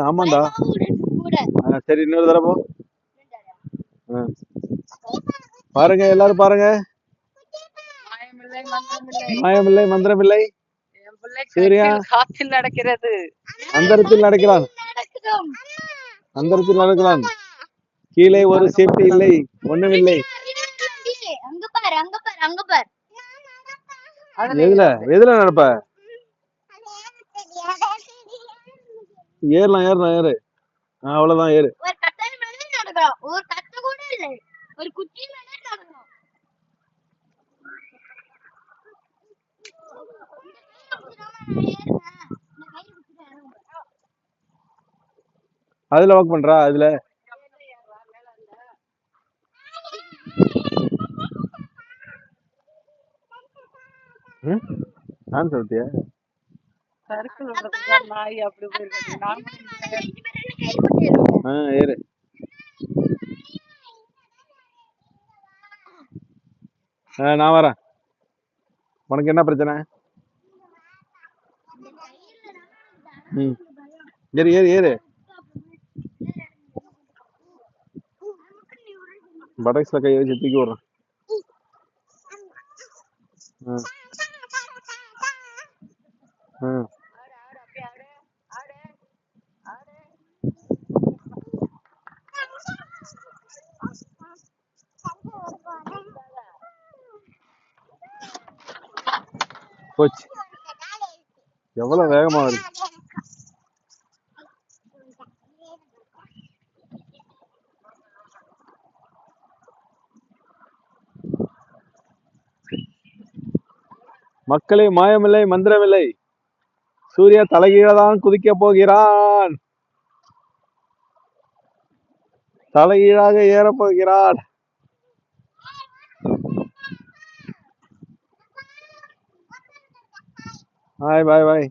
ஆமாண்டா. சரி, இன்னொரு தடவை போ. பாருங்க, எல்லாரும் பாருங்க. மாயமில்லை மந்திரமில்லை, சூர்யா காற்றில் நடக்கிறது, அந்தரத்தில் நடக்கிறான், அந்தரத்தில் நடக்கிறான். கீழே ஒரு சேஃப்டி இல்லை, ஒண்ணுமில்லை. எதுல எதுல நடப்ப? ஏறலாம் ஏறலாம் ஏறு. அவ்வளவுதான், ஏறு. அதுல ஒர்க் பண்றா அதுல. நான் சொல்லிட்டியா நாய் அப்படி ஏறு. நான் வரேன். உனக்கு என்ன பிரச்சனை? ஏறு ஏறு ஏறு. படக்ஸ்ல கை வச்சு தூக்கி விடுறேன். போச்சு. எவ்வளவு வேகமா வருது. மக்களே, மாயமில்லை மந்திரமில்லை, சூர்யா தலைகீழதான் குதிக்க போகிறான். தலைகீழாக ஏறப் போகிறான். பாய் பாய் பாய்.